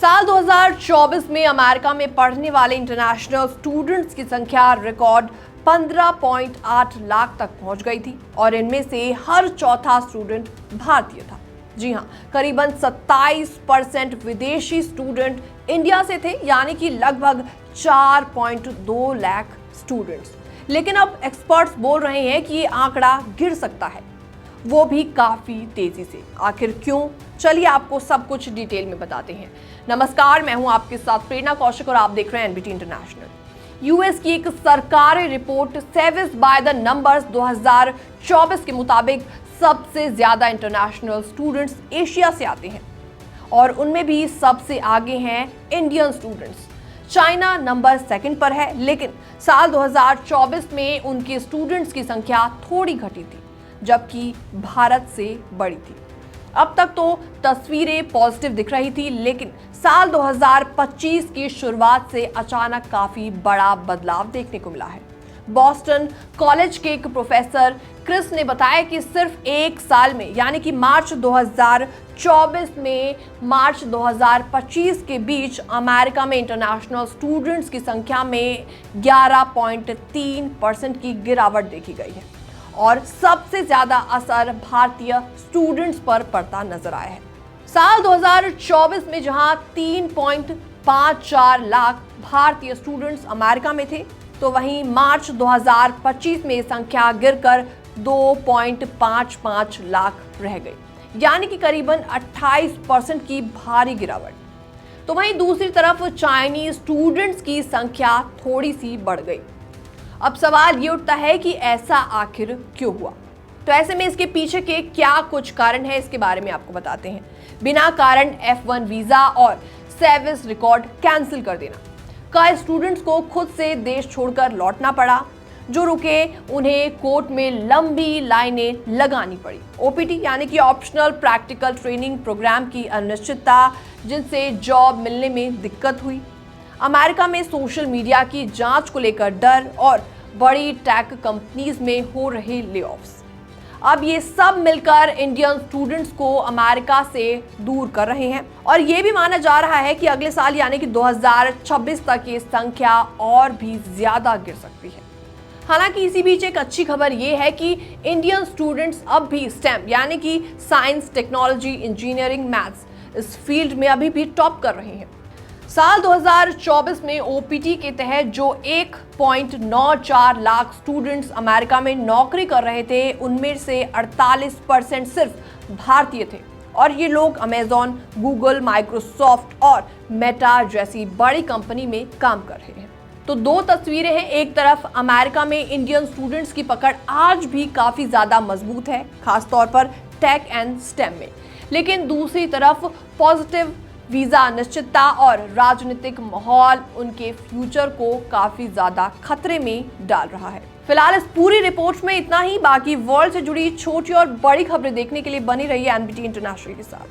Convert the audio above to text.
साल 2024 में अमेरिका में पढ़ने वाले इंटरनेशनल स्टूडेंट्स की संख्या रिकॉर्ड 15.8 लाख तक पहुंच गई थी और इनमें से हर चौथा स्टूडेंट भारतीय था। जी हां, करीबन 27% विदेशी स्टूडेंट इंडिया से थे, यानी कि लगभग 4.2 लाख स्टूडेंट्स। लेकिन अब एक्सपर्ट्स बोल रहे हैं कि ये आंकड़ा गिर सकता है, वो भी काफी तेजी से। आखिर क्यों? चलिए आपको सब कुछ डिटेल में बताते हैं। नमस्कार, मैं हूं आपके साथ प्रेरणा कौशिक और आप देख रहे हैं एनबीटी इंटरनेशनल। यूएस की एक सरकारी report service by the numbers 2024 के मुताबिक सबसे ज्यादा इंटरनेशनल स्टूडेंट्स एशिया से आते हैं और उनमें भी सबसे आगे हैं इंडियन स्टूडेंट्स। चाइना नंबर 2 पर है, लेकिन साल 2024 में उनके स्टूडेंट्स की संख्या थोड़ी घटी थी, जबकि भारत से बड़ी थी। अब तक तो तस्वीरें पॉजिटिव दिख रही थी, लेकिन साल 2025 की शुरुआत से अचानक काफी बड़ा बदलाव देखने को मिला है। बॉस्टन कॉलेज के एक प्रोफेसर क्रिस ने बताया कि सिर्फ एक साल में, यानी कि मार्च 2024 में मार्च 2025 के बीच अमेरिका में इंटरनेशनल स्टूडेंट्स की संख्या में 11.3% की गिरावट देखी गई है और सबसे ज्यादा असर भारतीय स्टूडेंट्स पर पड़ता नजर आया है। साल 2024 में जहां 3.54 लाख भारतीय स्टूडेंट्स अमेरिका में थे, तो वहीं मार्च 2025 में संख्या गिरकर 2.55 लाख रह गई, यानी कि करीबन 28% की भारी गिरावट। तो वहीं दूसरी तरफ चाइनीज स्टूडेंट्स की संख्या थोड़ी सी बढ़ गई। अब सवाल ये उठता है कि ऐसा आखिर क्यों हुआ? तो ऐसे में इसके पीछे के क्या कुछ कारण है, इसके बारे में आपको बताते हैं। बिना कारण F1 वीजा और सर्विस रिकॉर्ड कैंसिल कर देना, कई स्टूडेंट्स को खुद से देश छोड़कर लौटना पड़ा। जो रुके उन्हें कोर्ट में लंबी लाइनें लगानी पड़ी। OPT यानी कि ऑप्शनल प्रैक्टिकल ट्रेनिंग प्रोग्राम की अनिश्चितता, जिनसे जॉब मिलने में दिक्कत हुई। अमेरिका में सोशल मीडिया की जांच को लेकर डर और बड़ी टेक कंपनीज में हो रहे लेऑफ्स। अब ये सब मिलकर इंडियन स्टूडेंट्स को अमेरिका से दूर कर रहे हैं और ये भी माना जा रहा है कि अगले साल यानी कि 2026 तक ये संख्या और भी ज्यादा गिर सकती है। हालांकि इसी बीच एक अच्छी खबर ये है कि इंडियन स्टूडेंट्स अब भी स्टेम यानी कि साइंस, टेक्नोलॉजी, इंजीनियरिंग, मैथ्स इस फील्ड में अभी भी टॉप कर रहे हैं। साल 2024 में OPT के तहत जो 1.94 लाख स्टूडेंट्स अमेरिका में नौकरी कर रहे थे, उनमें से 48% सिर्फ भारतीय थे और ये लोग अमेजॉन, गूगल, माइक्रोसॉफ्ट और मेटा जैसी बड़ी कंपनी में काम कर रहे हैं। तो दो तस्वीरें हैं। एक तरफ अमेरिका में इंडियन स्टूडेंट्स की पकड़ आज भी काफी ज्यादा मजबूत है, खासतौर पर टेक एंड स्टेम में, लेकिन दूसरी तरफ पॉजिटिव वीजा अनिश्चितता और राजनीतिक माहौल उनके फ्यूचर को काफी ज्यादा खतरे में डाल रहा है। फिलहाल इस पूरी रिपोर्ट में इतना ही। बाकी वर्ल्ड से जुड़ी छोटी और बड़ी खबरें देखने के लिए बनी रहिए एनबीटी इंटरनेशनल के साथ।